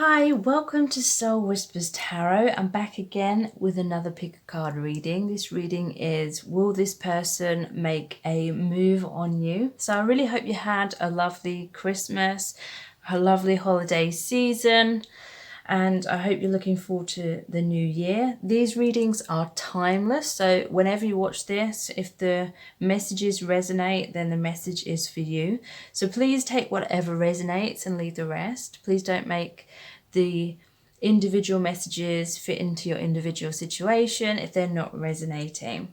Hi, welcome to Soul Whispers Tarot. I'm back again with another pick a card reading. This reading is, will this person make a move on you? So I really hope you had a lovely Christmas, a lovely holiday season, and I hope you're looking forward to the new year. These readings are timeless, so whenever you watch this, if the messages resonate, then the message is for you. So please take whatever resonates and leave the rest. Please don't make the individual messages fit into your individual situation if they're not resonating.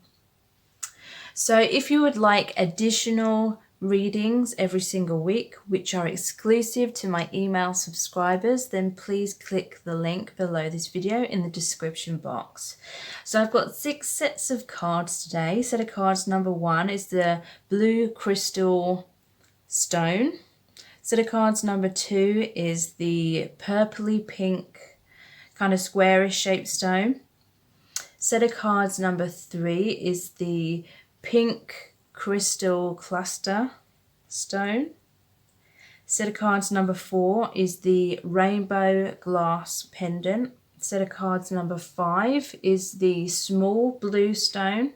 So if you would like additional readings every single week, which are exclusive to my email subscribers, then please click the link below this video in the description box. So I've got 6 sets of cards today. Set of cards number 1 is the blue crystal stone. Set of cards number 2 is the purpley pink kind of squarish shaped stone. Set of cards number 3 is the pink crystal cluster stone. Set of cards number 4 is the rainbow glass pendant. Set of cards number 5 is the small blue stone.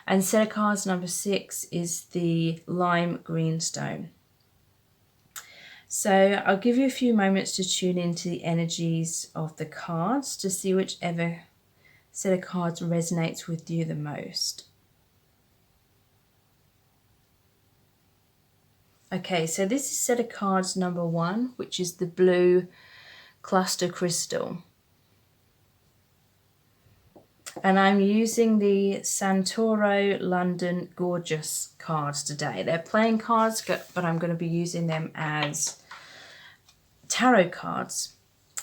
And set of cards number 6 is the lime green stone. So I'll give you a few moments to tune into the energies of the cards to see whichever set of cards resonates with you the most. Okay, so this is set of cards number 1, which is the blue cluster crystal. And I'm using the Santoro London Gorgeous cards today. They're playing cards, but I'm going to be using them as tarot cards.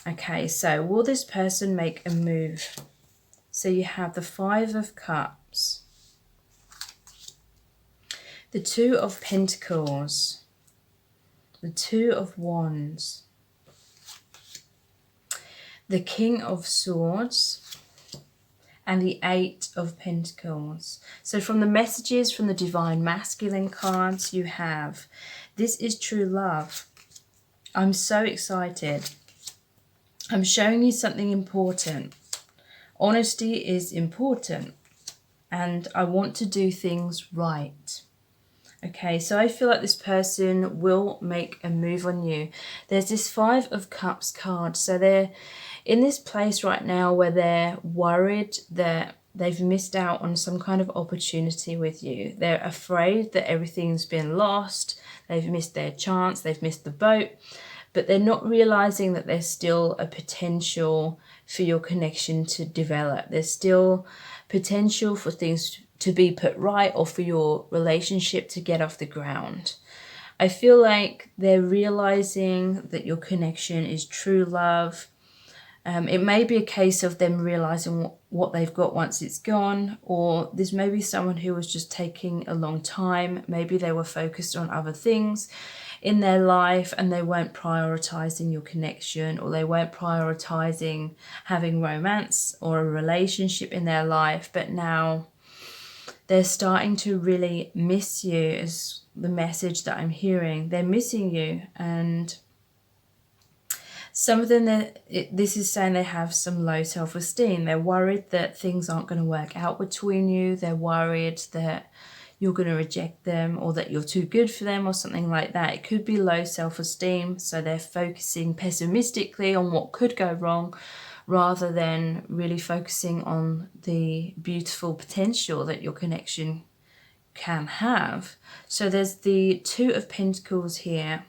Okay, so will this person make a move? So you have the 5 of Cups, the 2 of Pentacles, the 2 of Wands, the King of Swords, and the 8 of Pentacles. So from the messages from the Divine Masculine cards, you have, this is true love. I'm so excited. I'm showing you something important. Honesty is important, and I want to do things right. Okay, so I feel like this person will make a move on you. There's this 5 of Cups card. So they're in this place right now where they're worried that they've missed out on some kind of opportunity with you. They're afraid that everything's been lost. They've missed their chance. They've missed the boat. But they're not realizing that there's still a potential for your connection to develop. There's still potential for things to be put right or for your relationship to get off the ground. I feel like they're realizing that your connection is true love. It may be a case of them realizing what they've got once it's gone, or there's maybe someone who was just taking a long time. Maybe they were focused on other things in their life and they weren't prioritizing your connection, or they weren't prioritizing having romance or a relationship in their life, but now they're starting to really miss you, is the message that I'm hearing. They're missing you, and some of them, this is saying they have some low self-esteem. They're worried that things aren't going to work out between you. They're worried that you're going to reject them, or that you're too good for them, or something like that. It could be low self-esteem, so they're focusing pessimistically on what could go wrong rather than really focusing on the beautiful potential that your connection can have. So there's the 2 of Pentacles here,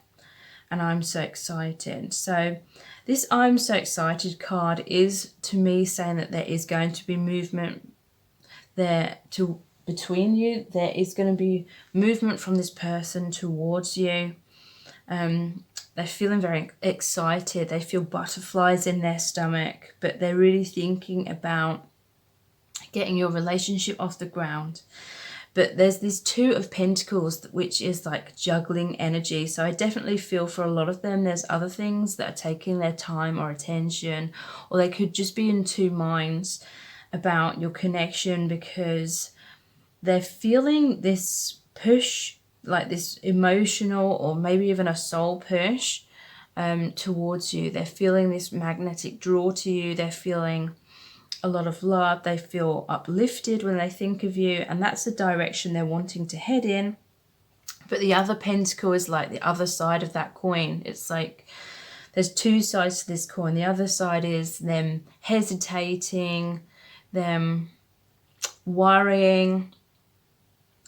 and I'm so excited. So this I'm so excited card is to me saying that there is going to be movement there between you. There is going to be movement from this person towards you. They're feeling very excited. They feel butterflies in their stomach, but they're really thinking about getting your relationship off the ground. But there's this 2 of Pentacles, which is like juggling energy. So I definitely feel for a lot of them, there's other things that are taking their time or attention, or they could just be in 2 minds about your connection because they're feeling this push, like this emotional or maybe even a soul push towards you. They're feeling this magnetic draw to you. They're feeling a lot of love. They feel uplifted when they think of you, and that's the direction they're wanting to head in. But the other pentacle is like the other side of that coin. It's like there's two sides to this coin. The other side is them hesitating, them worrying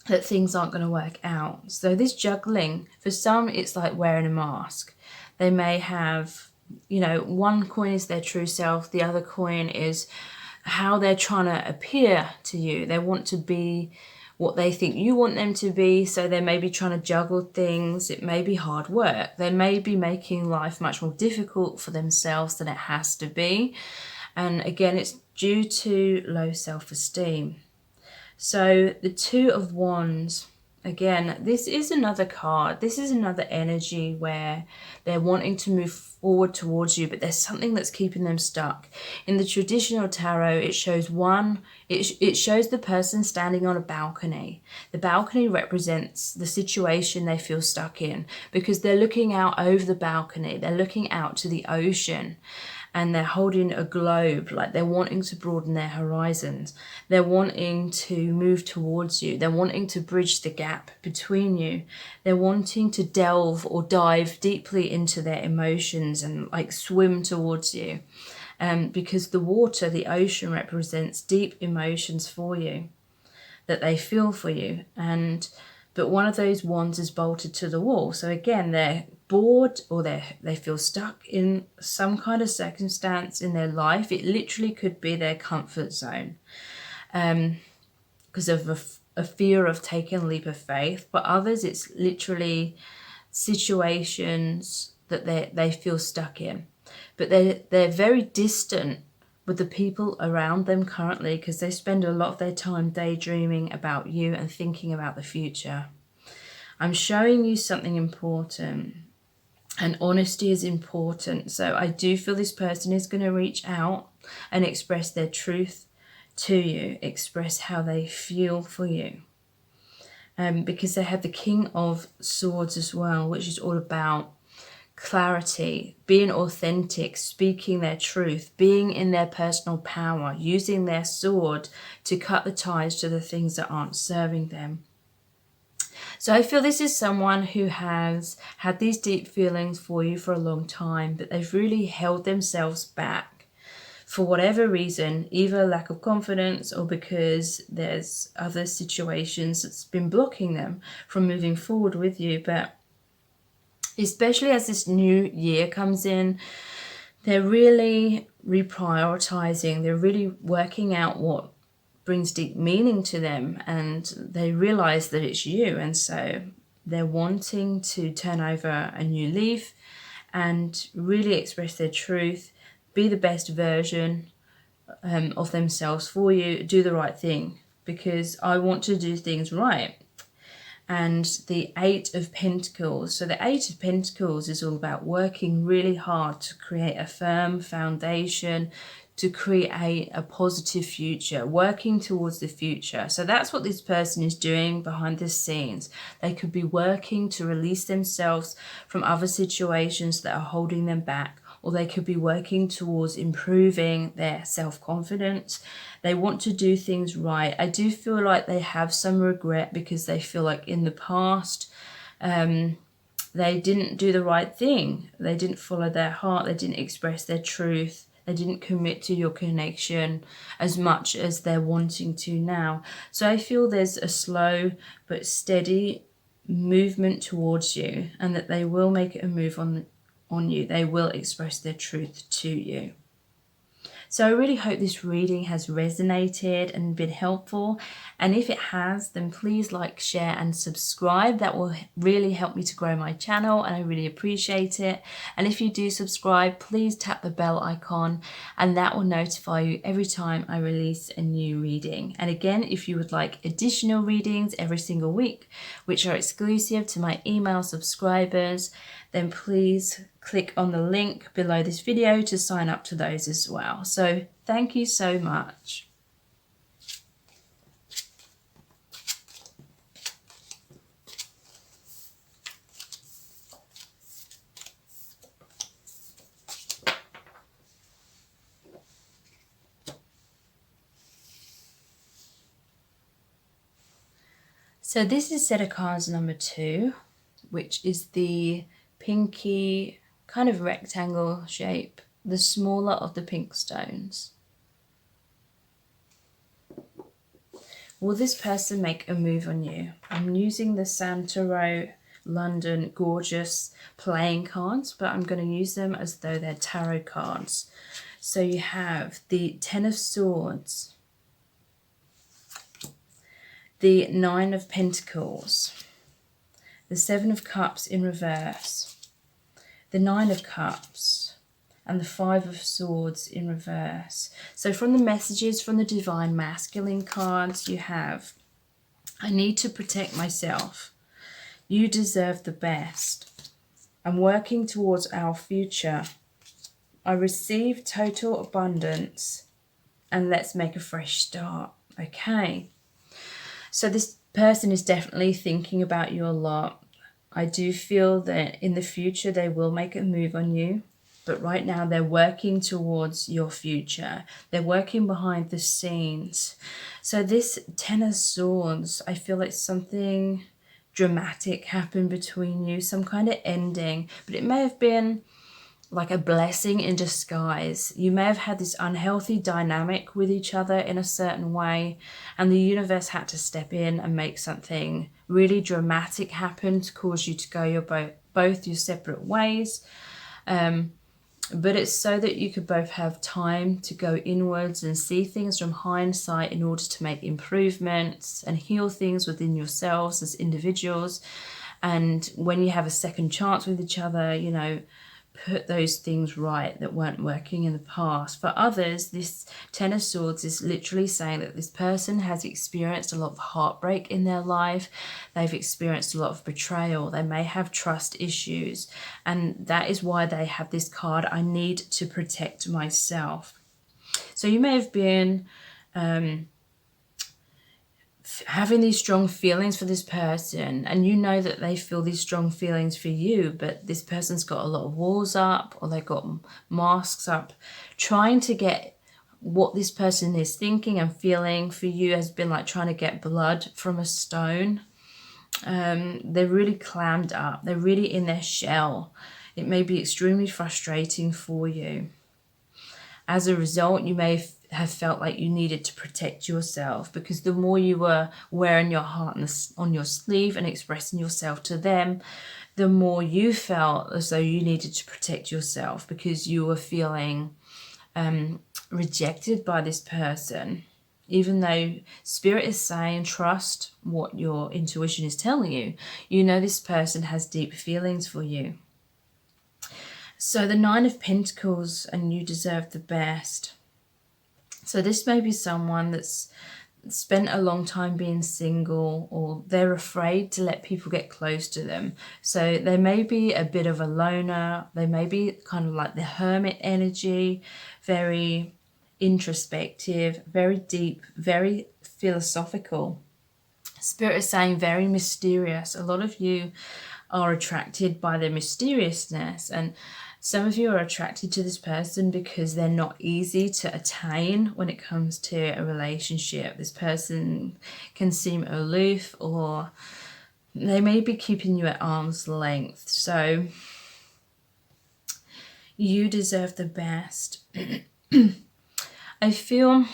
that things aren't going to work out. So this juggling, for some, it's like wearing a mask. They may have, you know, one coin is their true self. The other coin is how they're trying to appear to you. They want to be what they think you want them to be. So they may be trying to juggle things. It may be hard work. They may be making life much more difficult for themselves than it has to be. And again, it's due to low self-esteem. So the Two of Wands, again, this is another card. This is another energy where they're wanting to move forward towards you, but there's something that's keeping them stuck. In the traditional tarot, it shows it shows the person standing on a balcony. The balcony represents the situation they feel stuck in, because they're looking out over the balcony. They're looking out to the ocean. And they're holding a globe, like they're wanting to broaden their horizons. They're wanting to move towards you. They're wanting to bridge the gap between you. They're wanting to delve or dive deeply into their emotions and like swim towards you. Because the water, the ocean, represents deep emotions for you, that they feel for you. But one of those wands is bolted to the wall. So again, they're bored, or they feel stuck in some kind of circumstance in their life. It literally could be their comfort zone because of a fear of taking a leap of faith. But others, it's literally situations that they feel stuck in. But they're very distant with the people around them currently, because they spend a lot of their time daydreaming about you and thinking about the future. I'm showing you something important, and honesty is important. So I do feel this person is going to reach out and express their truth to you, express how they feel for you. Because they have the King of Swords as well, which is all about clarity, being authentic, speaking their truth, being in their personal power, using their sword to cut the ties to the things that aren't serving them. So I feel this is someone who has had these deep feelings for you for a long time, but they've really held themselves back for whatever reason, either lack of confidence or because there's other situations that's been blocking them from moving forward with you. But especially as this new year comes in, they're really reprioritizing. They're really working out what brings deep meaning to them, and they realize that it's you. And so they're wanting to turn over a new leaf and really express their truth, be the best version of themselves for you, do the right thing, because I want to do things right. And the Eight of Pentacles. So the Eight of Pentacles is all about working really hard to create a firm foundation, to create a positive future, working towards the future. So that's what this person is doing behind the scenes. They could be working to release themselves from other situations that are holding them back, or they could be working towards improving their self-confidence. They want to do things right. I do feel like they have some regret, because they feel like in the past they didn't do the right thing. They didn't follow their heart. They didn't express their truth. They didn't commit to your connection as much as they're wanting to now. So I feel there's a slow but steady movement towards you, and that they will make a move on you. They will express their truth to you. So I really hope this reading has resonated and been helpful. And if it has, then please like, share and subscribe. That will really help me to grow my channel, and I really appreciate it. And if you do subscribe, please tap the bell icon, and that will notify you every time I release a new reading. And again, if you would like additional readings every single week, which are exclusive to my email subscribers, then please click on the link below this video to sign up to those as well. So thank you so much. So this is set of cards number 2, which is the pinky kind of rectangle shape, the smaller of the pink stones. Will this person make a move on you? I'm using the Santoro London Gorgeous playing cards, but I'm going to use them as though they're tarot cards. So you have the Ten of Swords, the Nine of Pentacles, the Seven of Cups in reverse, the Nine of Cups, and the Five of Swords in reverse. So from the messages from the Divine Masculine cards, you have, I need to protect myself. You deserve the best. I'm working towards our future. I receive total abundance. And let's make a fresh start. Okay. So this person is definitely thinking about you a lot. I do feel that in the future they will make a move on you. But right now they're working towards your future. They're working behind the scenes. So this Ten of Swords, I feel like something dramatic happened between you. Some kind of ending. But it may have been like a blessing in disguise. You may have had this unhealthy dynamic with each other in a certain way. And the universe had to step in and make something really dramatic happen to cause you to go both your separate ways. But it's so that you could both have time to go inwards and see things from hindsight in order to make improvements and heal things within yourselves as individuals. And when you have a second chance with each other, you know, put those things right that weren't working in the past. For others, this Ten of Swords is literally saying that this person has experienced a lot of heartbreak in their life. They've experienced a lot of betrayal. They may have trust issues. And that is why they have this card, I need to protect myself. So you may have been having these strong feelings for this person, and you know that they feel these strong feelings for you, but this person's got a lot of walls up, or they've got masks up, trying to get what this person is thinking and feeling for you has been like trying to get blood from a stone. They're really clammed up. They're really in their shell. It may be extremely frustrating for you. As a result, you may have felt like you needed to protect yourself, because the more you were wearing your heart on your sleeve and expressing yourself to them, the more you felt as though you needed to protect yourself because you were feeling rejected by this person. Even though Spirit is saying trust what your intuition is telling you, you know this person has deep feelings for you. So the Nine of Pentacles, and you deserve the best. So this may be someone that's spent a long time being single, or they're afraid to let people get close to them. So they may be a bit of a loner. They may be kind of like the hermit energy, very introspective, very deep, very philosophical. Spirit is saying very mysterious. A lot of you are attracted by their mysteriousness, and some of you are attracted to this person because they're not easy to attain when it comes to a relationship. This person can seem aloof, or they may be keeping you at arm's length. So you deserve the best. I feel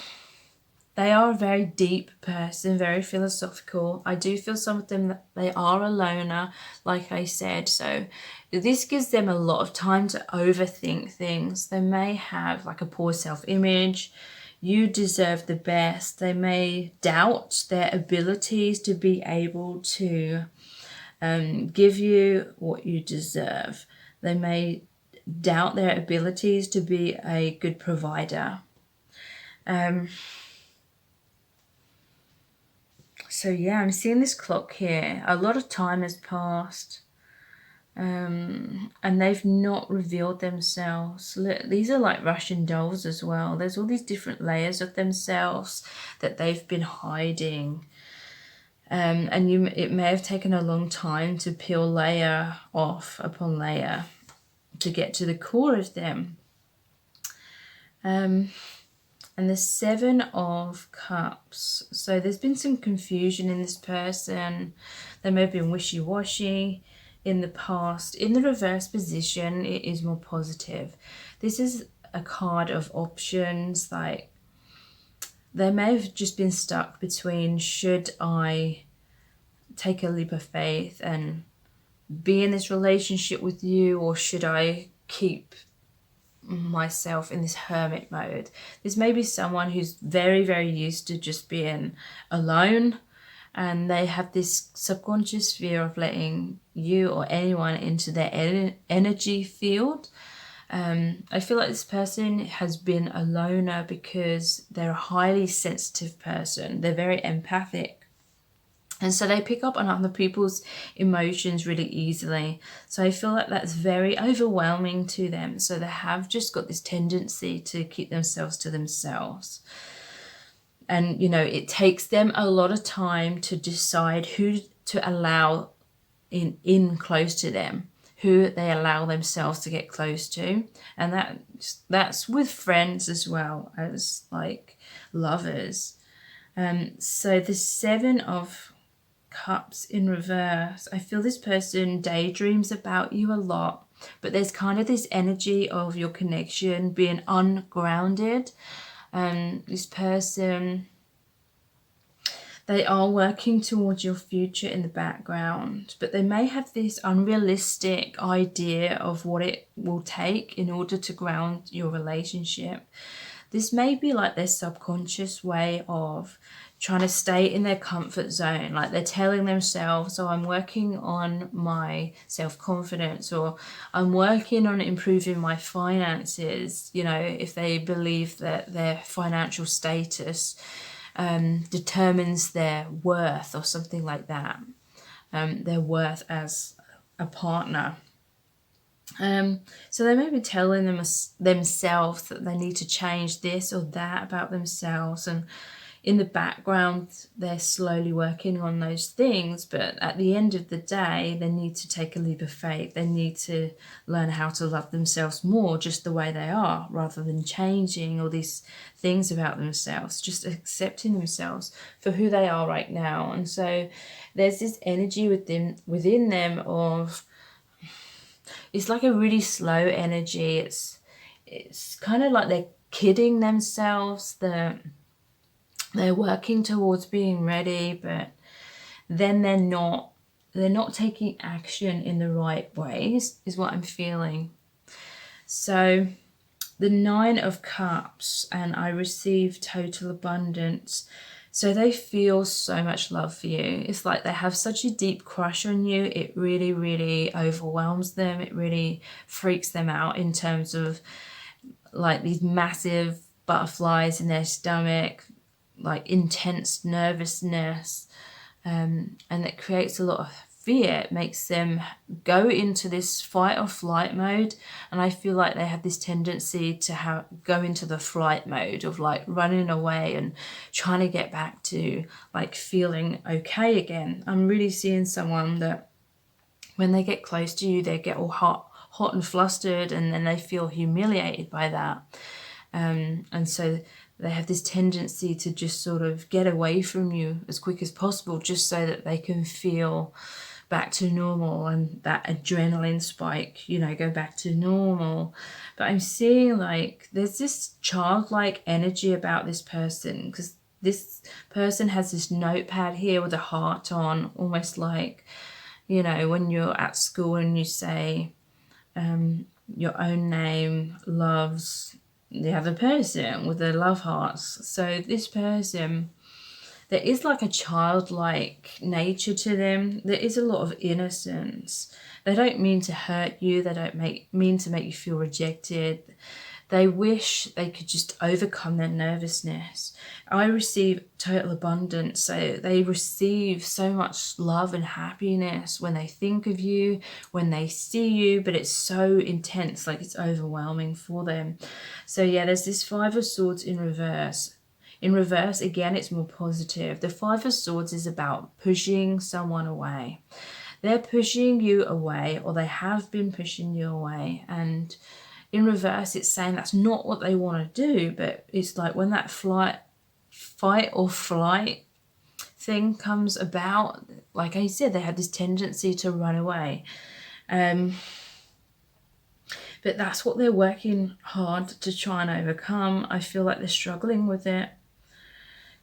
they are a very deep person, very philosophical. I do feel some of them that they are a loner, like I said. So this gives them a lot of time to overthink things. They may have like a poor self-image. You deserve the best. They may doubt their abilities to be able to give you what you deserve. They may doubt their abilities to be a good provider. So yeah, I'm seeing this clock here. A lot of time has passed. And they've not revealed themselves. Look, these are like Russian dolls as well. There's all these different layers of themselves that they've been hiding. And it may have taken a long time to peel layer off upon layer to get to the core of them. And the Seven of Cups. So there's been some confusion in this person. They may have been wishy-washy in the past. In the reverse position, it is more positive. This is a card of options. Like, they may have just been stuck between, should I take a leap of faith and be in this relationship with you, or should I keep myself in this hermit mode? This may be someone who's very, very used to just being alone, and they have this subconscious fear of letting you or anyone into their energy field. I feel like this person has been a loner because they're a highly sensitive person. They're very empathic. And so they pick up on other people's emotions really easily. So I feel like that's very overwhelming to them. So they have just got this tendency to keep themselves to themselves. And, you know, it takes them a lot of time to decide who to allow in close to them, who they allow themselves to get close to. And that's with friends as well as like lovers. So the Seven of Cups in reverse, I feel this person daydreams about you a lot, but there's kind of this energy of your connection being ungrounded. This person, they are working towards your future in the background, but they may have this unrealistic idea of what it will take in order to ground your relationship. This may be like their subconscious way of trying to stay in their comfort zone. Like they're telling themselves, oh, I'm working on my self-confidence, or I'm working on improving my finances. You know, if they believe that their financial status determines their worth or something like that, their worth as a partner. So they may be telling themselves that they need to change this or that about themselves, and in the background they're slowly working on those things, but at the end of the day they need to take a leap of faith. They need to learn how to love themselves more just the way they are, rather than changing all these things about themselves, just accepting themselves for who they are right now. And so there's this energy within them of, it's like a really slow energy. It's kind of like they're kidding themselves that they're working towards being ready, but then they're not taking action in the right ways, is what I'm feeling. So the Nine of Cups, and I receive total abundance. So they feel so much love for you. It's like they have such a deep crush on you. It really, really overwhelms them. It really freaks them out in terms of like these massive butterflies in their stomach, like intense nervousness, and it creates a lot of fear. It makes them go into this fight or flight mode, and I feel like they have this tendency to go into the flight mode of like running away and trying to get back to like feeling okay again. I'm really seeing someone that when they get close to you, they get all hot and flustered, and then they feel humiliated by that. And so they have this tendency to just sort of get away from you as quick as possible, just so that they can feel back to normal, and that adrenaline spike, you know, go back to normal. But I'm seeing like there's this childlike energy about this person, because this person has this notepad here with a heart on, almost like, you know, when you're at school and you say your own name loves the other person with their love hearts. So this person, there is like a childlike nature to them. There is a lot of innocence. They don't mean to hurt you. They don't mean to make you feel rejected. They wish they could just overcome their nervousness. I receive total abundance. So they receive so much love and happiness when they think of you, when they see you, but it's so intense, like it's overwhelming for them. So yeah, there's this Five of Swords in reverse. In reverse, again, it's more positive. The Five of Swords is about pushing someone away. They're pushing you away, or they have been pushing you away, and in reverse, it's saying that's not what they want to do, but it's like when that fight or flight thing comes about, like I said, they had this tendency to run away. But that's what they're working hard to try and overcome. I feel like they're struggling with it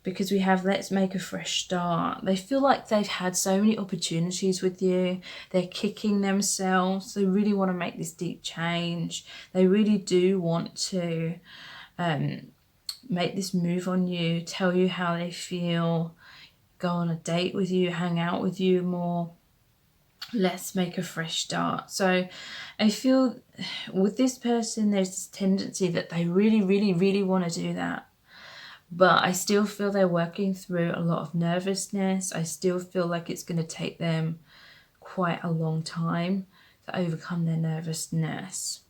because we have let's make a fresh start. They feel like they've had so many opportunities with you. They're kicking themselves. They really want to make this deep change. They really do want to make this move on you, tell you how they feel, go on a date with you, hang out with you more. Let's make a fresh start. So I feel with this person, there's this tendency that they really, really, really want to do that. But I still feel they're working through a lot of nervousness. I still feel like it's going to take them quite a long time to overcome their nervousness.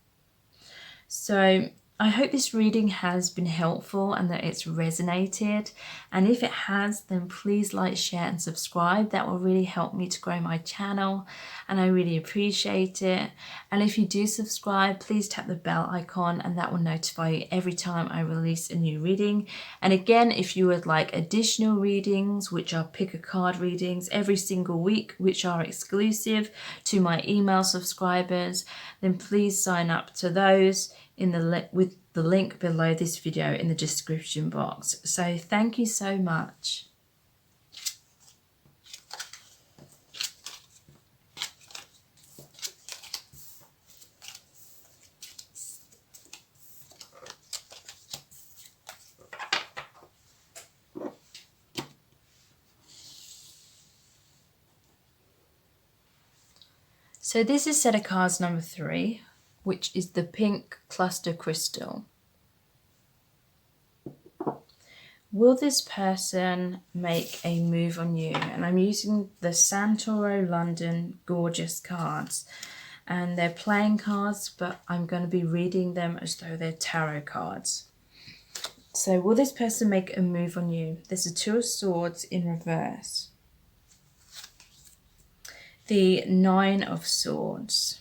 So I hope this reading has been helpful and that it's resonated. And if it has, then please like, share and subscribe. That will really help me to grow my channel and I really appreciate it. And if you do subscribe, please tap the bell icon and that will notify you every time I release a new reading. And again, if you would like additional readings, which are pick a card readings every single week, which are exclusive to my email subscribers, then please sign up to those with the link below this video in the description box. So thank you so much. So this is set of cards number 3, which is the pink cluster crystal. Will this person make a move on you? And I'm using the Santoro London Gorgeous cards. And they're playing cards, but I'm going to be reading them as though they're tarot cards. So will this person make a move on you? There's a 2 of Swords in reverse. The 9 of Swords.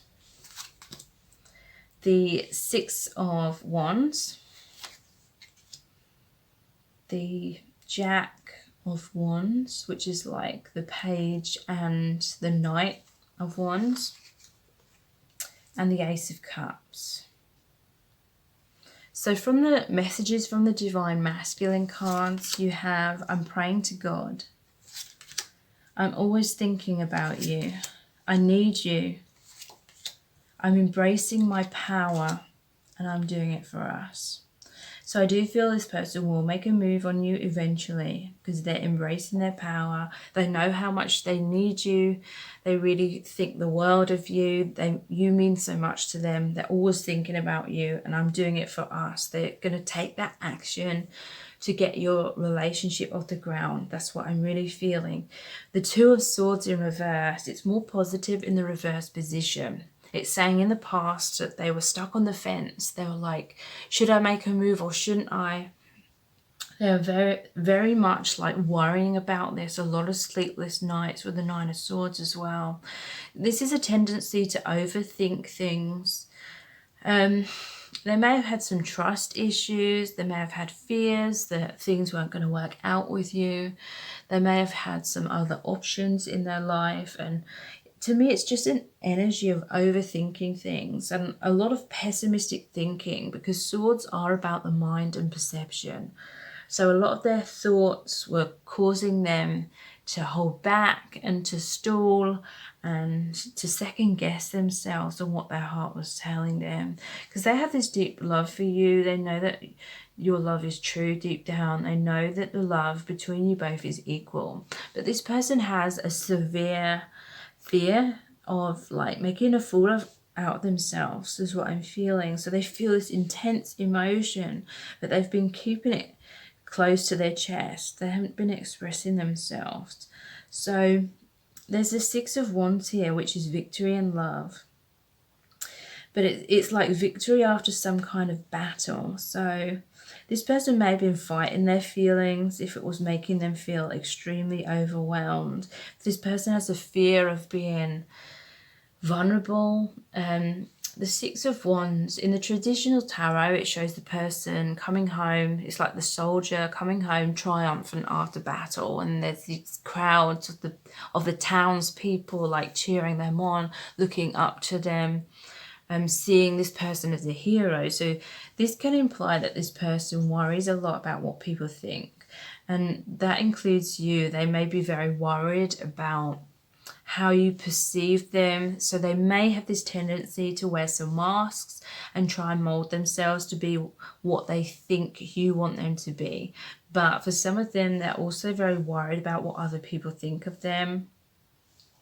The 6 of Wands, the Jack of Wands, which is like the Page and the Knight of Wands, and the Ace of Cups. So from the messages from the Divine Masculine cards, you have, I'm praying to God. I'm always thinking about you. I need you. I'm embracing my power and I'm doing it for us. So I do feel this person will make a move on you eventually because they're embracing their power. They know how much they need you. They really think the world of you. You mean so much to them. They're always thinking about you and I'm doing it for us. They're going to take that action to get your relationship off the ground. That's what I'm really feeling. The 2 of Swords in reverse, it's more positive in the reverse position. It's saying in the past that they were stuck on the fence. They were like, should I make a move or shouldn't I? They're very, very much like worrying about this. A lot of sleepless nights with the 9 of Swords as well. This is a tendency to overthink things. They may have had some trust issues. They may have had fears that things weren't going to work out with you. They may have had some other options in their life. And to me, it's just an energy of overthinking things and a lot of pessimistic thinking because swords are about the mind and perception. So a lot of their thoughts were causing them to hold back and to stall and to second guess themselves on what their heart was telling them. Because they have this deep love for you. They know that your love is true deep down. They know that the love between you both is equal. But this person has a severe fear of like making a fool out of themselves is what I'm feeling. So they feel this intense emotion, but they've been keeping it close to their chest. They haven't been expressing themselves. So there's a 6 of Wands here, which is victory and love. But it's like victory after some kind of battle. So this person may have been fighting their feelings if it was making them feel extremely overwhelmed. This person has a fear of being vulnerable. the Six of Wands, in the traditional tarot, it shows the person coming home. It's like the soldier coming home triumphant after battle, and there's these crowds of the townspeople like cheering them on, looking up to them, seeing this person as a hero. So this can imply that this person worries a lot about what people think, and that includes you. They may be very worried about how you perceive them. So they may have this tendency to wear some masks and try and mold themselves to be what they think you want them to be. But for some of them, they're also very worried about what other people think of them.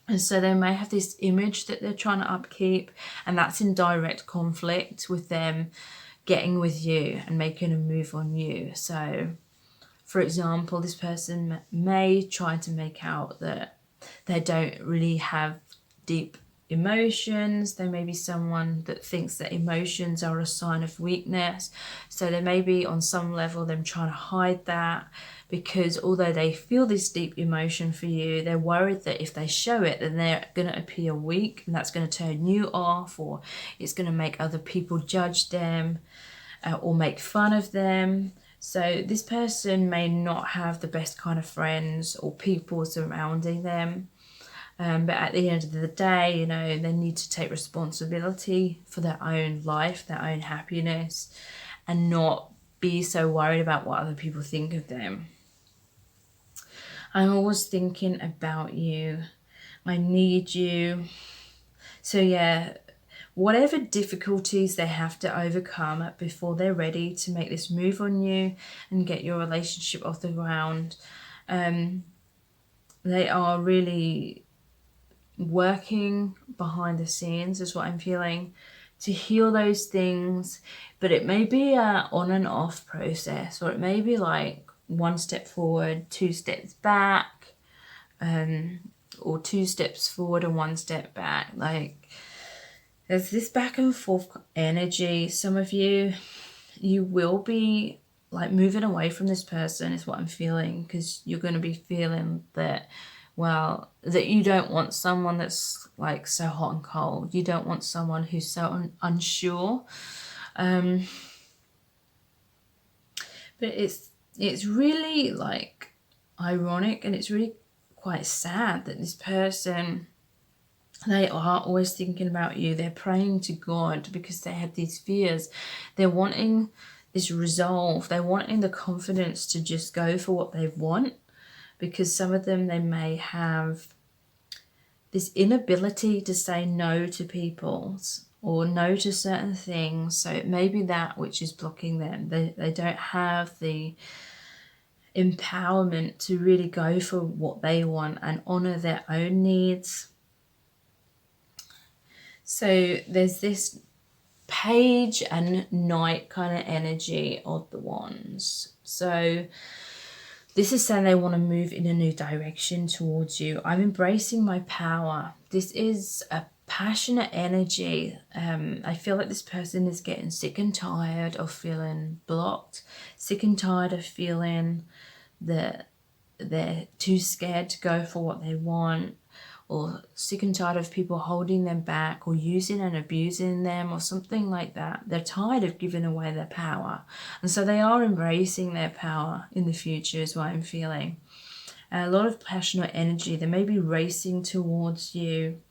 And so they may have this image that they're trying to upkeep, and that's in direct conflict with them getting with you and making a move on you. So, for example, this person may try to make out that they don't really have deep emotions. They may be someone that thinks that emotions are a sign of weakness. So there may be on some level them trying to hide that, because although they feel this deep emotion for you, they're worried that if they show it, then they're going to appear weak, and that's going to turn you off, or it's going to make other people judge them or make fun of them. So this person may not have the best kind of friends or people surrounding them. But at the end of the day, you know, they need to take responsibility for their own life, their own happiness, and not be so worried about what other people think of them. I'm always thinking about you. I need you. So yeah, whatever difficulties they have to overcome before they're ready to make this move on you and get your relationship off the ground, they are really working behind the scenes, is what I'm feeling, to heal those things. But it may be a on and off process, or it may be like one step forward, two steps back, or two steps forward and one step back. Like, there's this back and forth energy. Some of you will be like moving away from this person, is what I'm feeling, because you're going to be feeling that, well, that you don't want someone that's like so hot and cold. You don't want someone who's so unsure. But it's really like ironic, and it's really quite sad that this person, they are always thinking about you. They're praying to God because they have these fears. They're wanting this resolve. They're wanting the confidence to just go for what they want, because some of them, they may have this inability to say no to people or no to certain things. So it may be that which is blocking them. They don't have the empowerment to really go for what they want and honor their own needs. So there's this page and knight kind of energy of the wands. So this is saying they want to move in a new direction towards you. I'm embracing my power. This is a passionate energy. I feel like this person is getting sick and tired of feeling blocked, sick and tired of feeling that they're too scared to go for what they want, or sick and tired of people holding them back or using and abusing them or something like that. They're tired of giving away their power. And so they are embracing their power in the future, is what I'm feeling. A lot of passionate energy. They may be racing towards you.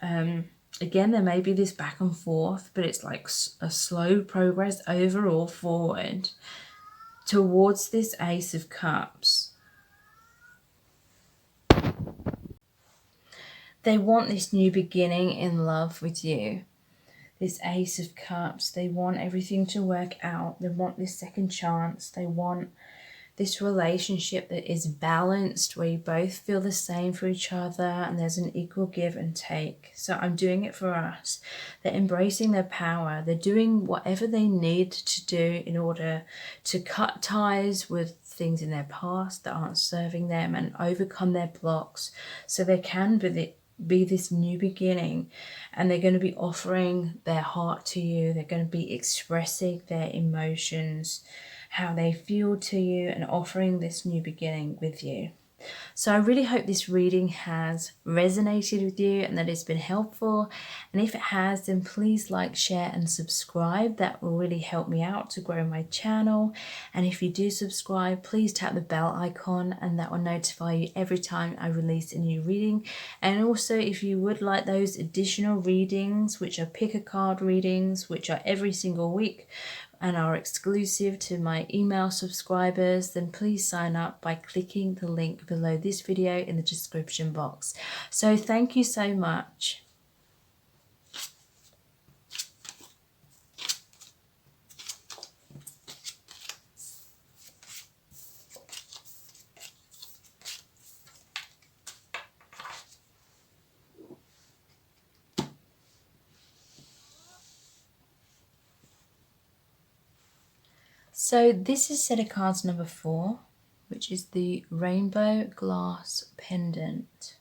Again, there may be this back and forth, but it's like a slow progress overall forward towards this Ace of Cups. They want this new beginning in love with you. This Ace of Cups, they want everything to work out. They want this second chance. They want this relationship that is balanced, where you both feel the same for each other and there's an equal give and take. So I'm doing it for us. They're embracing their power. They're doing whatever they need to do in order to cut ties with things in their past that aren't serving them and overcome their blocks, so they can be this new beginning. And they're going to be offering their heart to you. They're going to be expressing their emotions, how they feel to you, and offering this new beginning with you. So I really hope this reading has resonated with you and that it's been helpful. And if it has, then please like, share and subscribe. That will really help me out to grow my channel. And if you do subscribe, please tap the bell icon and that will notify you every time I release a new reading. And also, if you would like those additional readings, which are pick-a-card readings, which are every single week, and are exclusive to my email subscribers, then please sign up by clicking the link below this video in the description box. So thank you so much. So this is set of cards number 4, which is the Rainbow Glass Pendant.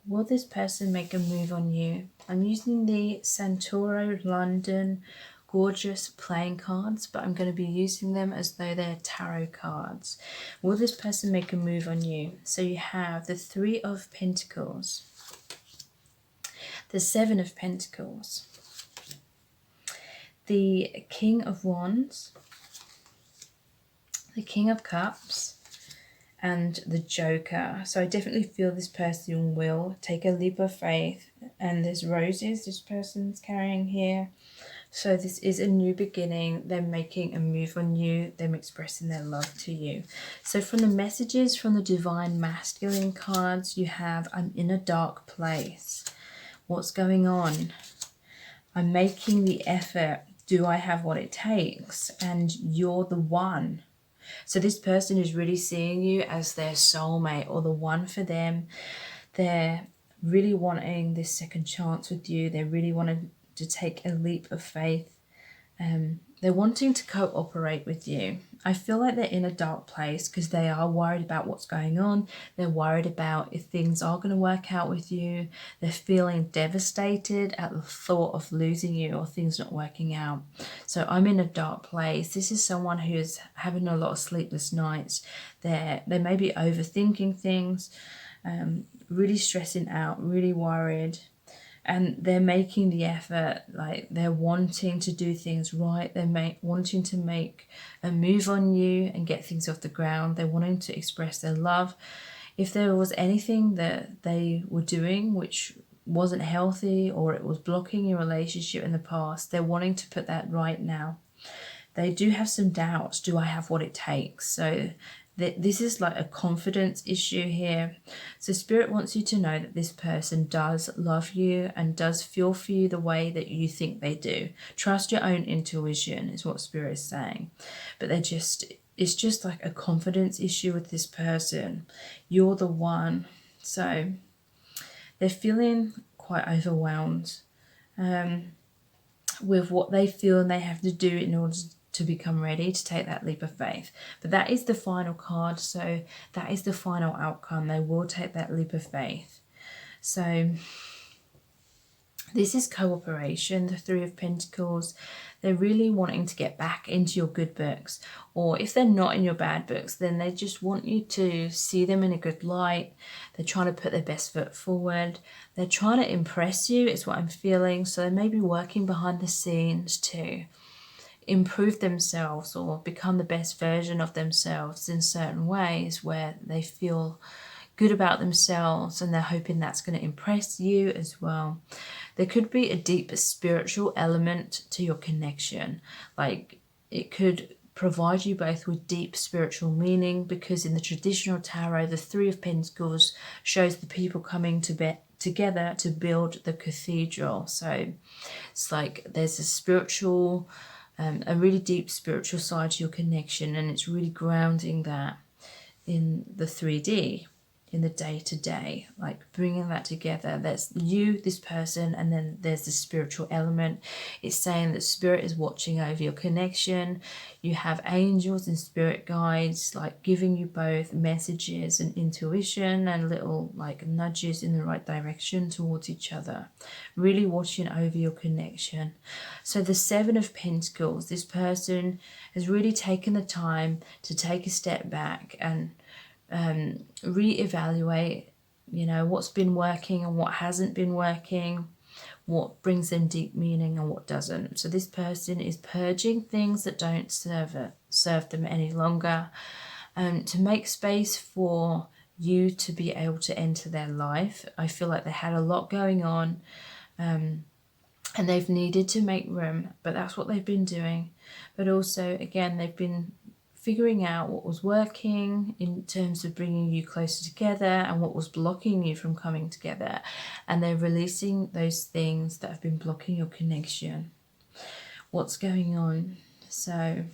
Will this person make a move on you? I'm using the Santoro London Gorgeous playing cards, but I'm going to be using them as though they're tarot cards. Will this person make a move on you? So you have the 3 of Pentacles, the 7 of Pentacles, the King of Wands, the King of Cups, and the Joker. So I definitely feel this person will take a leap of faith. And there's roses this person's carrying here. So this is a new beginning. They're making a move on you. Them expressing their love to you. So from the messages from the Divine Masculine cards, you have, I'm in a dark place. What's going on? I'm making the effort. Do I have what it takes? And you're the one. So this person is really seeing you as their soulmate or the one for them. They're really wanting this second chance with you. They really wanted to take a leap of faith. They're wanting to cooperate with you. I feel like they're in a dark place because they are worried about what's going on. They're worried about if things are going to work out with you. They're feeling devastated at the thought of losing you or things not working out. So I'm in a dark place. This is someone who's having a lot of sleepless nights. They may be overthinking things, really stressing out, really worried. And they're making the effort, like they're wanting to do things right. They're wanting to make a move on you and get things off the ground. They're wanting to express their love. If there was anything that they were doing which wasn't healthy or it was blocking your relationship in the past, they're wanting to put that right now. They do have some doubts. Do I have what it takes? So this is like a confidence issue here. So Spirit wants you to know that this person does love you and does feel for you the way that you think they do. Trust your own intuition is what Spirit is saying. But it's just like a confidence issue with this person. You're the one. So they're feeling quite overwhelmed with what they feel and they have to do in order to become ready to take that leap of faith. But that is the final card, so that is the final outcome. They will take that leap of faith. So this is cooperation, the 3 of Pentacles. They're really wanting to get back into your good books, or if they're not in your bad books, then they just want you to see them in a good light. They're trying to put their best foot forward. They're trying to impress you, is what I'm feeling. So they may be working behind the scenes to improve themselves or become the best version of themselves in certain ways where they feel good about themselves, and they're hoping that's going to impress you as well. There could be a deep spiritual element to your connection. Like it could provide you both with deep spiritual meaning, because in the traditional tarot, the 3 of Pentacles shows the people coming together to build the cathedral. So it's like there's a spiritual a really deep spiritual side to your connection, and it's really grounding that in the 3D, in the day-to-day, like bringing that together. That's you, this person, and then there's the spiritual element. It's saying that Spirit is watching over your connection. You have angels and spirit guides like giving you both messages and intuition and little like nudges in the right direction towards each other, really watching over your connection. So the 7 of Pentacles, this person has really taken the time to take a step back and reevaluate, what's been working and what hasn't been working, what brings them deep meaning and what doesn't. So this person is purging things that don't serve them any longer, to make space for you to be able to enter their life. I feel like they had a lot going on, and they've needed to make room, but that's what they've been doing. But also, again, they've been figuring out what was working in terms of bringing you closer together and what was blocking you from coming together, and they're releasing those things that have been blocking your connection. What's going on? So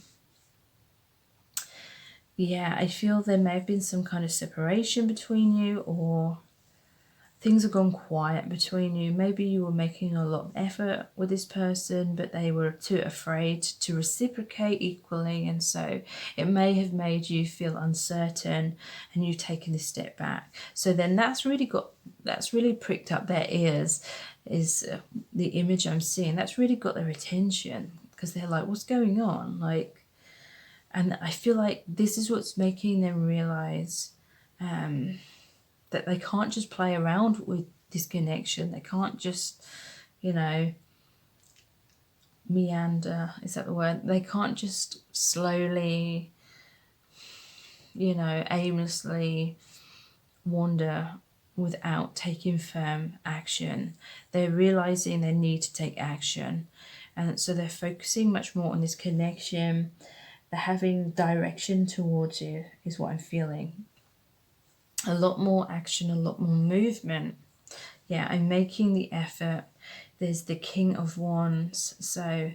yeah, I feel there may have been some kind of separation between you, or things have gone quiet between you. Maybe you were making a lot of effort with this person, but they were too afraid to reciprocate equally, and so it may have made you feel uncertain and you've taken a step back. So then that's really pricked up their ears, is the image I'm seeing. That's really got their attention, because they're like, what's going on? Like, and I feel like this is what's making them realize that they can't just play around with this connection. They can't just, meander. Is that the word? They can't just slowly, aimlessly wander without taking firm action. They're realizing they need to take action. And so they're focusing much more on this connection. They're having direction towards you, is what I'm feeling. A lot more action, a lot more movement. Yeah, I'm making the effort. There's the King of Wands. So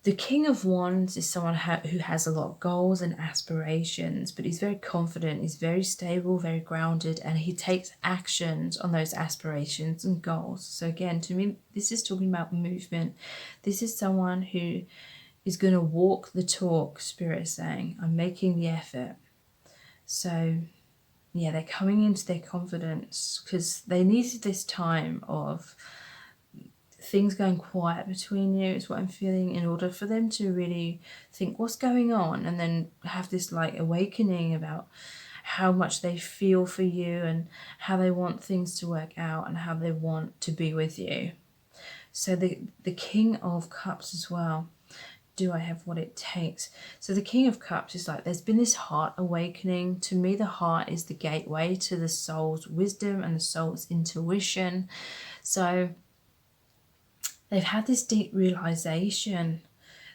the King of Wands is someone who has a lot of goals and aspirations, but he's very confident, he's very stable, very grounded, and he takes actions on those aspirations and goals. So again, to me, this is talking about movement. This is someone who is going to walk the talk, Spirit is saying. I'm making the effort. So yeah, they're coming into their confidence because they needed this time of things going quiet between you, is what I'm feeling, in order for them to really think what's going on, and then have this like awakening about how much they feel for you and how they want things to work out and how they want to be with you. So the King of Cups as well. Do I have what it takes? So the King of Cups is like, there's been this heart awakening. To me, the heart is the gateway to the soul's wisdom and the soul's intuition. So they've had this deep realization.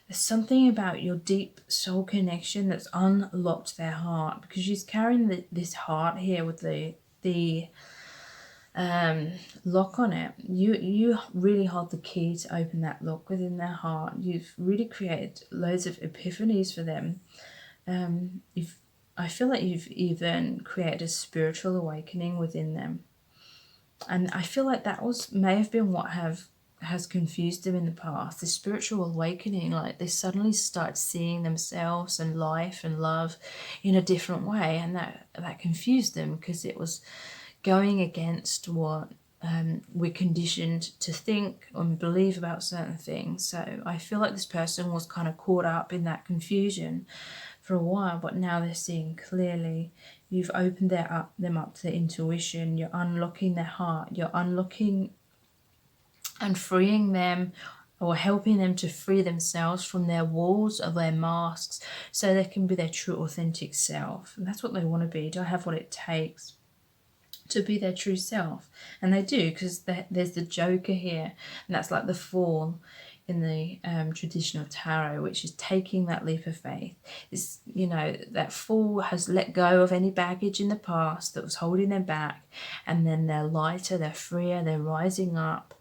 There's something about your deep soul connection that's unlocked their heart, because she's carrying this heart here with the lock on it. You really hold the key to open that lock within their heart. You've really created loads of epiphanies for them. I feel like you've even created a spiritual awakening within them, and I feel like that may have been what has confused them in the past. The spiritual awakening, like they suddenly start seeing themselves and life and love in a different way, and that confused them, because it was going against what we're conditioned to think and believe about certain things. So I feel like this person was kind of caught up in that confusion for a while, but now they're seeing clearly. You've opened them up to their intuition. You're unlocking their heart. You're unlocking and freeing them, or helping them to free themselves from their walls or their masks, so they can be their true authentic self. And that's what they want to be. Do I have what it takes to be their true self? And they do, because there's the Joker here, and that's like the Fall in the traditional tarot, which is taking that leap of faith. Is, that Fool has let go of any baggage in the past that was holding them back, and then they're lighter, they're freer, they're rising up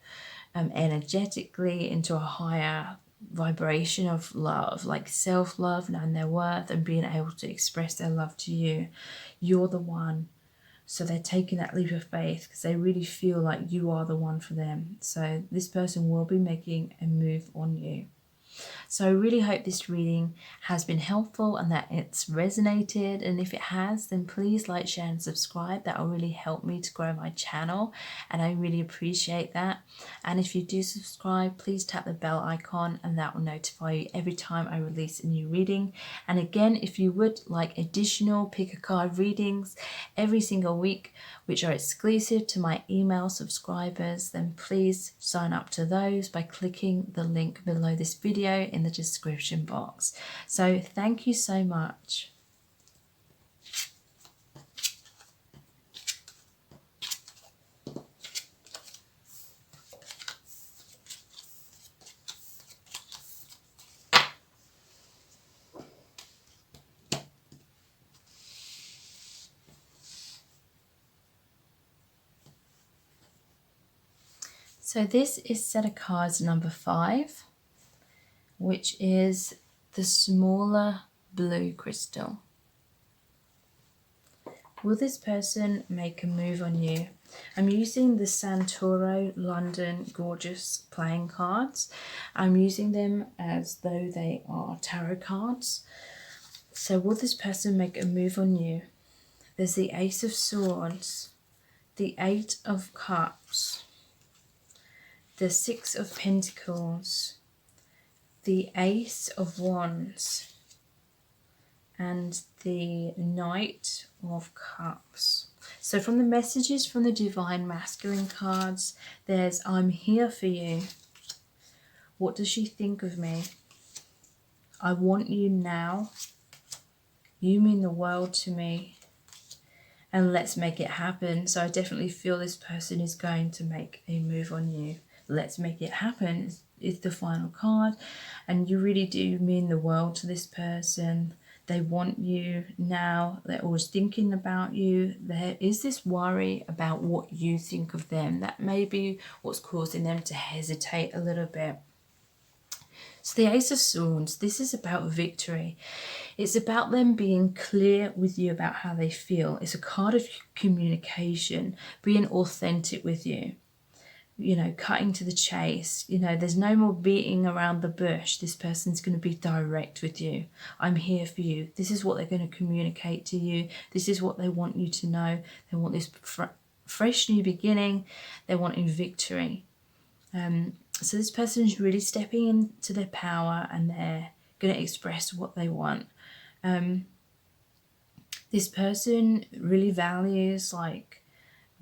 energetically into a higher vibration of love, like self-love, knowing their worth and being able to express their love to you. You're the one. So they're taking that leap of faith because they really feel like you are the one for them. So this person will be making a move on you. So I really hope this reading has been helpful and that it's resonated. And if it has, then please like, share and subscribe. That will really help me to grow my channel, and I really appreciate that. And if you do subscribe, please tap the bell icon and that will notify you every time I release a new reading. And again, if you would like additional pick a card readings every single week, which are exclusive to my email subscribers, then please sign up to those by clicking the link below this video in the description box. So thank you so much. So this is set of cards number 5, which is the smaller blue crystal. Will this person make a move on you? I'm using the Santoro London Gorgeous playing cards. I'm using them as though they are tarot cards. So will this person make a move on you? There's the Ace of Swords, the Eight of Cups, the Six of Pentacles, the Ace of Wands, and the Knight of Cups. So from the messages from the Divine Masculine cards, there's I'm here for you. What does she think of me? I want you now. You mean the world to me. And let's make it happen. So I definitely feel this person is going to make a move on you. Let's make it happen is the final card, and you really do mean the world to this person. They want you now. They're always thinking about you. There is this worry about what you think of them. That may be what's causing them to hesitate a little bit. So the Ace of Swords, this is about victory. It's about them being clear with you about how they feel. It's a card of communication, being authentic with you. You know, cutting to the chase. You know, there's no more beating around the bush. This person's going to be direct with you. I'm here for you. This is what they're going to communicate to you. This is what they want you to know. They want this fresh new beginning. They're wanting victory. So this person is really stepping into their power, and they're going to express what they want. This person really values like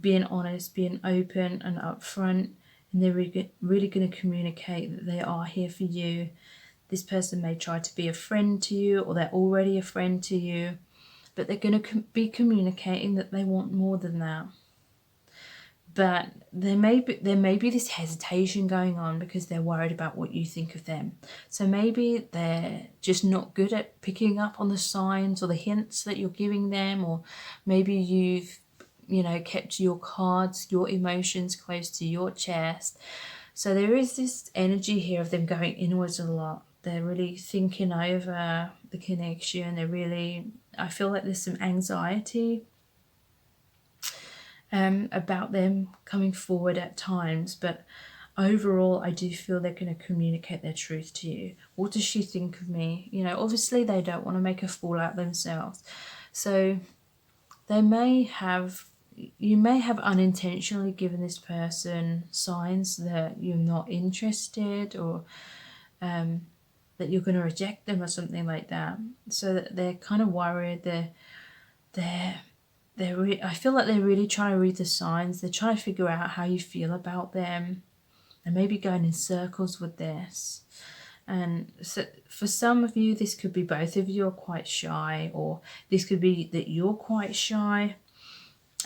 being honest, being open and upfront, and they're really going to communicate that they are here for you. This person may try to be a friend to you, or they're already a friend to you, but they're going to be communicating that they want more than that. But there may be this hesitation going on because they're worried about what you think of them. So maybe they're just not good at picking up on the signs or the hints that you're giving them, or maybe you've kept your cards, your emotions close to your chest. So there is this energy here of them going inwards a lot. They're really thinking over the connection. I feel like there's some anxiety about them coming forward at times, but overall I do feel they're going to communicate their truth to you. What does she think of me? Obviously they don't want to make a fool out of themselves. So you may have unintentionally given this person signs that you're not interested, or that you're going to reject them or something like that. So that they're kind of worried. I feel like they're really trying to read the signs. They're trying to figure out how you feel about them, and maybe going in circles with this. And so for some of you, this could be both of you are quite shy, or this could be that you're quite shy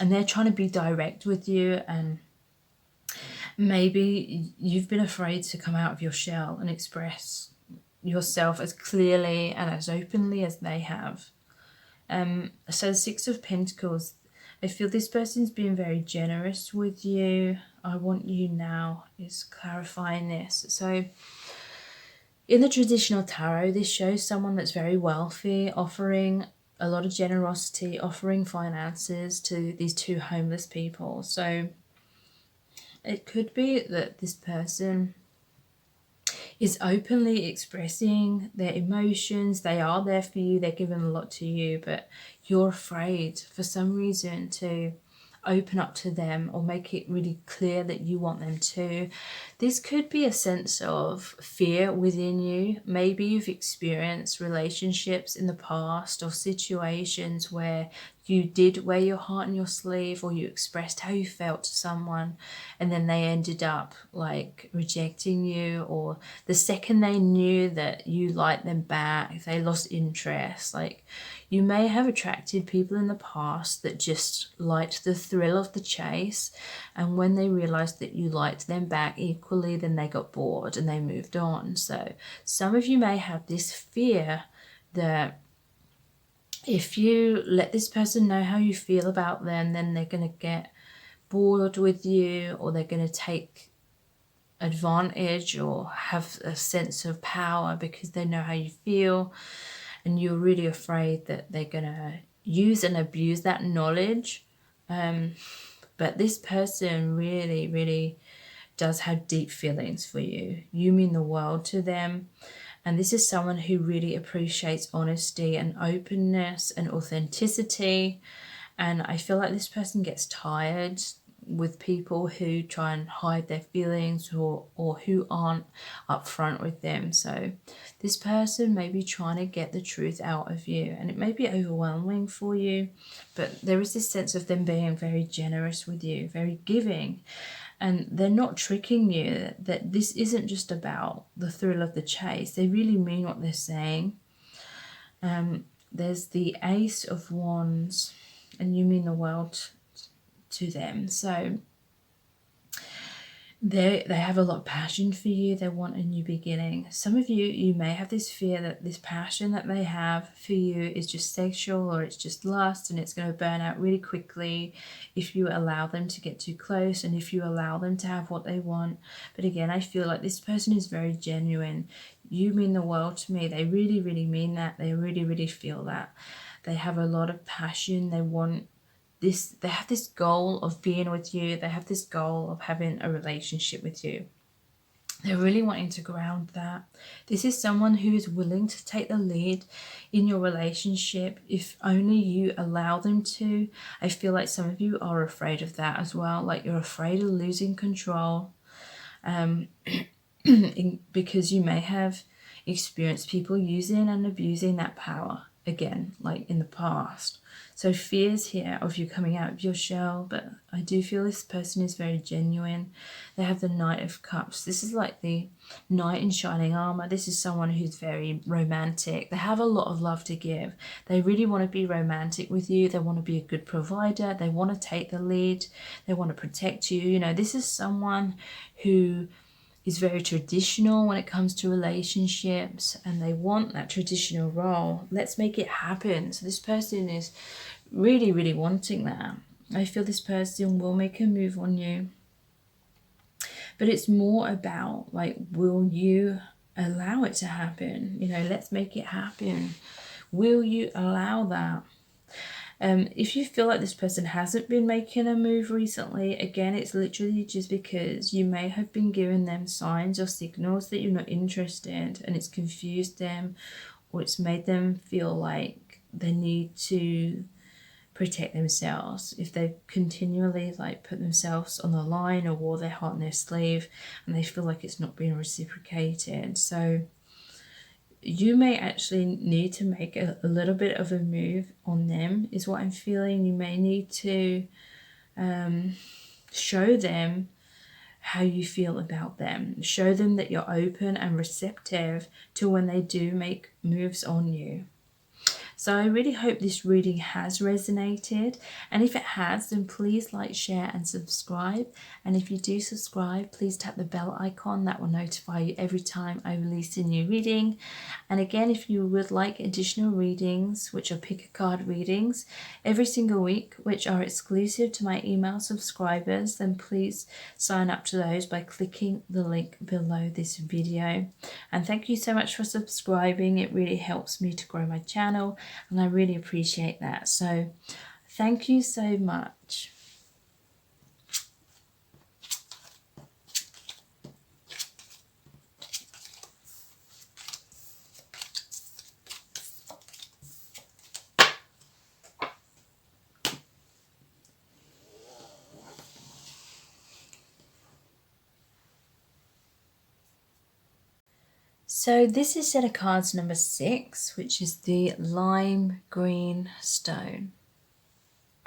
and they're trying to be direct with you, and maybe you've been afraid to come out of your shell and express yourself as clearly and as openly as they have. So the Six of Pentacles, I feel this person's being very generous with you. I want you now is clarifying this. So in the traditional tarot, this shows someone that's very wealthy, offering a lot of generosity, offering finances to these two homeless people. So it could be that this person, is openly expressing their emotions. They are there for you, they're giving a lot to you, but you're afraid for some reason to open up to them or make it really clear that you want them to. This could be a sense of fear within you. Maybe you've experienced relationships in the past or situations where you did wear your heart on your sleeve, or you expressed how you felt to someone and then they ended up like rejecting you, or the second they knew that you liked them back, they lost interest. Like, you may have attracted people in the past that just liked the thrill of the chase, and when they realized that you liked them back equally, then they got bored and they moved on. So some of you may have this fear that if you let this person know how you feel about them, then they're going to get bored with you, or they're going to take advantage or have a sense of power because they know how you feel, and you're really afraid that they're going to use and abuse that knowledge. But this person really, really does have deep feelings for you. You mean the world to them. And this is someone who really appreciates honesty and openness and authenticity. And I feel like this person gets tired with people who try and hide their feelings, or who aren't upfront with them. So this person may be trying to get the truth out of you, and it may be overwhelming for you, but there is this sense of them being very generous with you, very giving. And they're not tricking you, that this isn't just about the thrill of the chase. They really mean what they're saying. There's the Ace of Wands, and you mean the world to them. So they have a lot of passion for you. They want a new beginning. Some of you may have this fear that this passion that they have for you is just sexual, or it's just lust, and it's going to burn out really quickly if you allow them to get too close, and if you allow them to have what they want. But again, I feel like this person is very genuine. You mean the world to me. They really, really mean that. They really, really feel that. They have a lot of passion. They want this, they have this goal of being with you. They have this goal of having a relationship with you. They're really wanting to ground that. This is someone who is willing to take the lead in your relationship if only you allow them to. I feel like some of you are afraid of that as well. Like, you're afraid of losing control, because you may have experienced people using and abusing that power again, like in the past. So fears here of you coming out of your shell, but I do feel this person is very genuine. They have the Knight of Cups. This is like the knight in shining armor. This is someone who's very romantic. They have a lot of love to give. They really want to be romantic with you. They want to be a good provider. They want to take the lead. They want to protect you. You know, this is someone who is very traditional when it comes to relationships, and they want that traditional role. Let's make it happen. So this person is really, really wanting that. I feel this person will make a move on you, but it's more about, like, will you allow it to happen? You know, let's make it happen. Will you allow that? If you feel like this person hasn't been making a move recently, again, it's literally just because you may have been giving them signs or signals that you're not interested, and it's confused them, or it's made them feel like they need to protect themselves. If they continually like put themselves on the line or wore their heart on their sleeve, and they feel like it's not being reciprocated. So you may actually need to make a little bit of a move on them, is what I'm feeling. You may need to show them how you feel about them. Show them that you're open and receptive to when they do make moves on you. So I really hope this reading has resonated, and if it has, then please like, share and subscribe. And if you do subscribe, please tap the bell icon. That will notify you every time I release a new reading. And again, if you would like additional readings, which are pick a card readings every single week, which are exclusive to my email subscribers, then please sign up to those by clicking the link below this video. And thank you so much for subscribing. It really helps me to grow my channel, and I really appreciate that. So thank you so much. So this is set of cards number 6, which is the lime green stone. And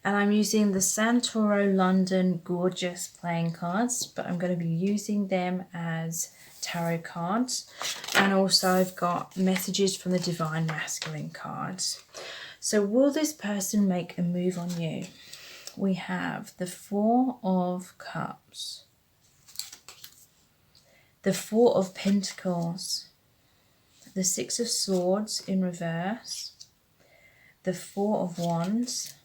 I'm using the Santoro London Gorgeous playing cards, but I'm going to be using them as tarot cards. And also I've got messages from the Divine Masculine cards. So will this person make a move on you? We have the Four of Cups, the Four of Pentacles, the Six of Swords in reverse, the Four of Wands,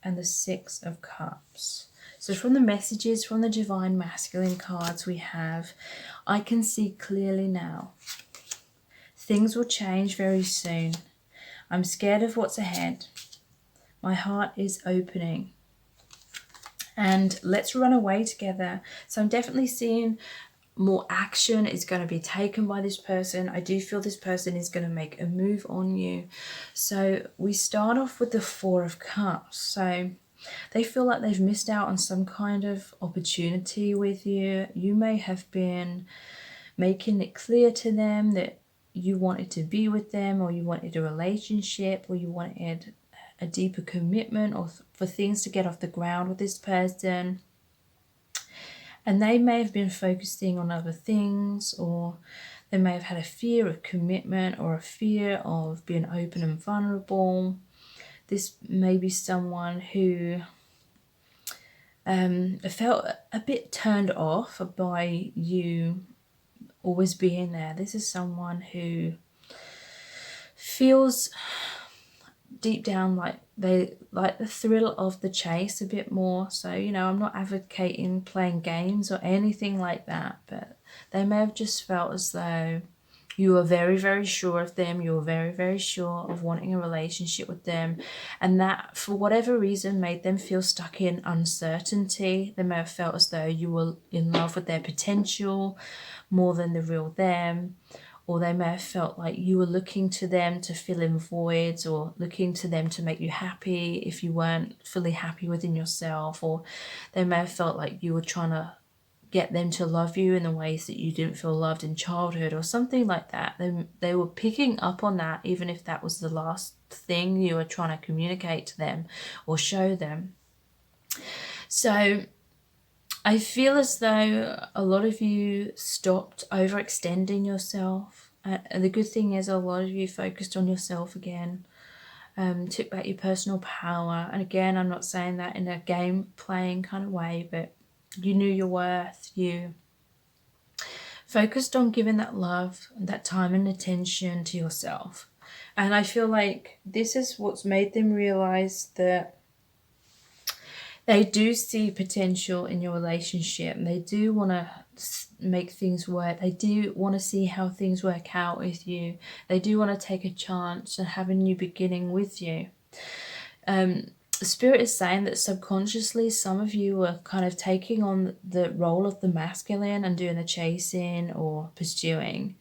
and the Six of Cups. So from the messages from the Divine Masculine cards we have, I can see clearly now. Things will change very soon. I'm scared of what's ahead. My heart is opening. And let's run away together. So I'm definitely seeing more action is going to be taken by this person. I do feel this person is going to make a move on you. So we start off with the Four of Cups. So they feel like they've missed out on some kind of opportunity with you. You may have been making it clear to them that you wanted to be with them, or you wanted a relationship, or you wanted a deeper commitment, or for things to get off the ground with this person. And they may have been focusing on other things, or they may have had a fear of commitment or a fear of being open and vulnerable. This may be someone who felt a bit turned off by you always being there. This is someone who feels deep down like they like the thrill of the chase a bit more. So, you know, I'm not advocating playing games or anything like that, but they may have just felt as though you were very, very sure of them. You were very, very sure of wanting a relationship with them. And that, for whatever reason, made them feel stuck in uncertainty. They may have felt as though you were in love with their potential more than the real them. Or they may have felt like you were looking to them to fill in voids, or looking to them to make you happy if you weren't fully happy within yourself. Or they may have felt like you were trying to get them to love you in the ways that you didn't feel loved in childhood, or something like that. They were picking up on that, even if that was the last thing you were trying to communicate to them or show them. So I feel as though a lot of you stopped overextending yourself. And the good thing is a lot of you focused on yourself again. Took back your personal power. And again, I'm not saying that in a game playing kind of way, but you knew your worth. You focused on giving that love, that time and attention to yourself. And I feel like this is what's made them realize that they do see potential in your relationship, and they do want to make things work. They do want to see how things work out with you. They do want to take a chance and have a new beginning with you. Spirit is saying that subconsciously some of you are kind of taking on the role of the masculine and doing the chasing or pursuing,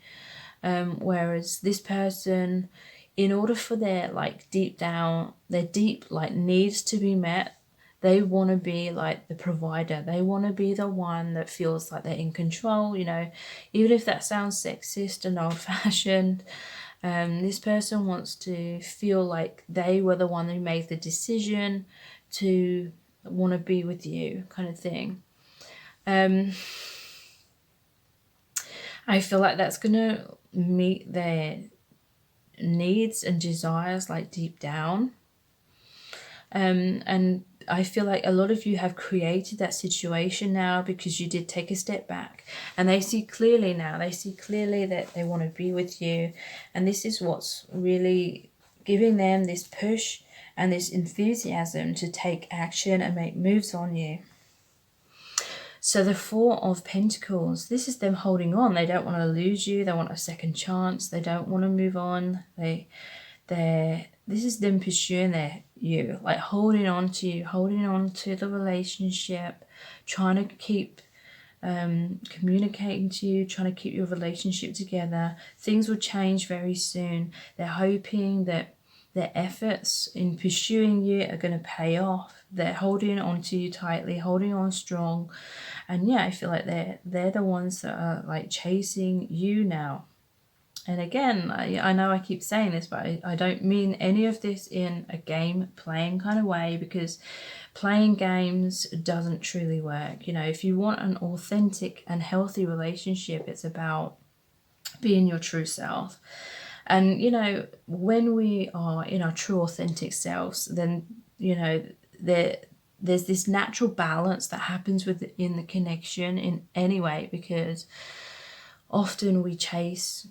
whereas this person, in order for their deep needs to be met, they want to be like the provider. They want to be the one that feels like they're in control, you know, even if that sounds sexist and old-fashioned. This person wants to feel like they were the one who made the decision to want to be with you, kind of thing. I feel like that's going to meet their needs and desires deep down. And I feel like a lot of you have created that situation now because you did take a step back, and they see clearly now. They see clearly that they want to be with you, and this is what's really giving them this push and this enthusiasm to take action and make moves on you. So the Four of Pentacles, this is them holding on. They don't want to lose you. They want a second chance. They don't want to move on. This is them pursuing you, holding on to you, holding on to the relationship, trying to keep communicating to you, trying to keep your relationship together. Things will change very soon. They're hoping that Their efforts in pursuing you are going to pay off. They're holding on to you tightly, holding on strong. And yeah, I feel like they're the ones that are like chasing you now. And again, I know I keep saying this, but I don't mean any of this in a game playing kind of way, because playing games doesn't truly work. You know, if you want an authentic and healthy relationship, it's about being your true self. And, you know, when we are in our true authentic selves, then, you know, there's this natural balance that happens within the connection in any way, because often we chase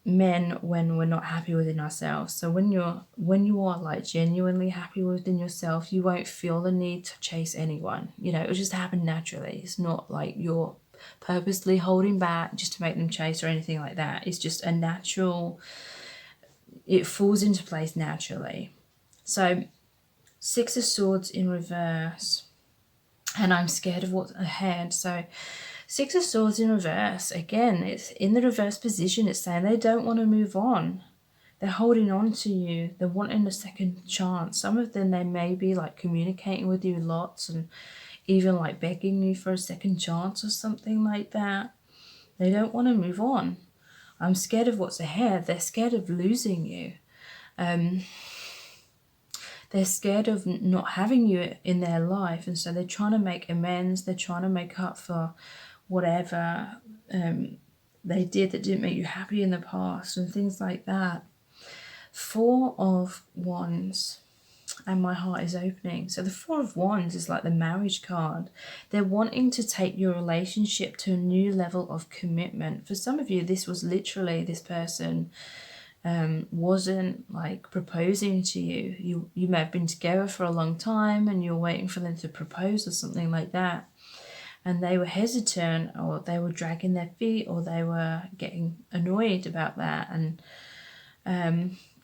men when we're not happy within ourselves. So when you are like genuinely happy within yourself, you won't feel the need to chase anyone. You know, it'll just happen naturally. It's not like you're purposely holding back just to make them chase or anything like that. It's just a natural, it falls into place naturally. So 6 of Swords in reverse, and I'm scared of what's ahead. So 6 of Swords in reverse, again, it's in the reverse position. It's saying they don't want to move on. They're holding on to you. They're wanting a second chance. Some of them, they may be like communicating with you lots and even like begging you for a second chance or something like that. They don't want to move on. I'm scared of what's ahead. They're scared of losing you. They're scared of not having you in their life, and so they're trying to make amends. They're trying to make up for whatever they did that didn't make you happy in the past and things like that. 4 of Wands, and my heart is opening. So the 4 of Wands is like the marriage card. They're wanting to take your relationship to a new level of commitment. For some of you, this was literally this person wasn't like proposing to you. You may have been together for a long time and you're waiting for them to propose or something like that. And they were hesitant, or they were dragging their feet, or they were getting annoyed about that. And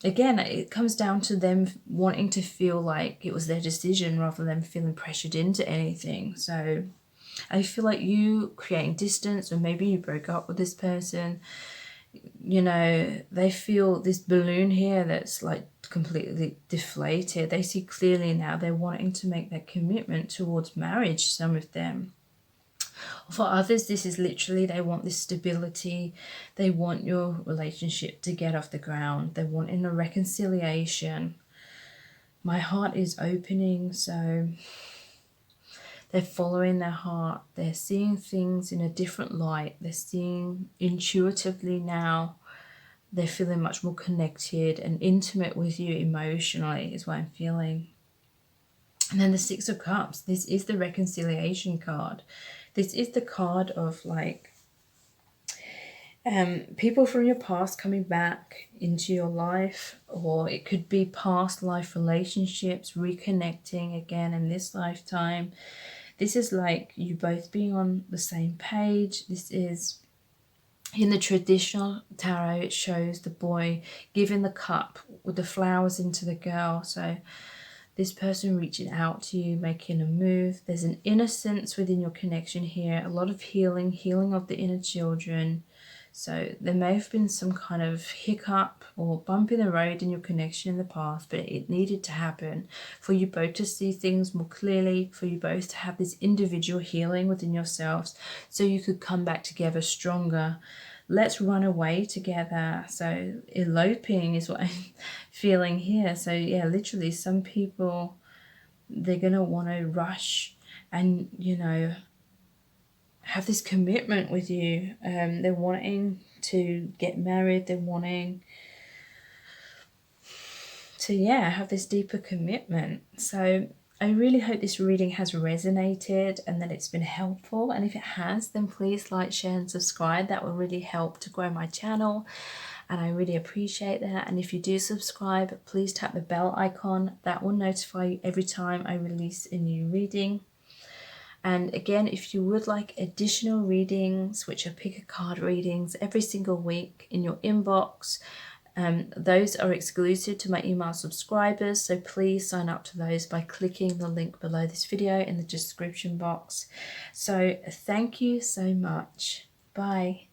again, it comes down to them wanting to feel like it was their decision rather than feeling pressured into anything. So I feel like you creating distance, or maybe you broke up with this person, you know, they feel this balloon here that's like completely deflated. They see clearly now. They're wanting to make that commitment towards marriage, some of them. For others, this is literally, they want this stability. They want your relationship to get off the ground. They want in a reconciliation. My heart is opening, so they're following their heart. They're seeing things in a different light. They're seeing intuitively now. They're feeling much more connected and intimate with you emotionally, is what I'm feeling. And then the 6 of Cups. This is the reconciliation card. This is the card of like people from your past coming back into your life, or it could be past life relationships reconnecting again in this lifetime. This is like you both being on the same page. This is, in the traditional tarot, it shows the boy giving the cup with the flowers into the girl. So this person reaching out to you, making a move. There's an innocence within your connection here. A lot of healing of the inner children. So there may have been some kind of hiccup or bump in the road in your connection in the past, but it needed to happen for you both to see things more clearly, for you both to have this individual healing within yourselves, so you could come back together stronger. Let's run away together. So eloping is what I'm feeling here. So yeah, literally some people, they're going to want to rush and, you know, have this commitment with you. They're wanting to get married. They're wanting to, yeah, have this deeper commitment. So I really hope this reading has resonated and that it's been helpful. And if it has, then please like, share and subscribe. That will really help to grow my channel, and I really appreciate that. And if you do subscribe, please tap the bell icon. That will notify you every time I release a new reading. And again, if you would like additional readings, which are pick a card readings every single week in your inbox, those are exclusive to my email subscribers, so please sign up to those by clicking the link below this video in the description box. So thank you so much. Bye.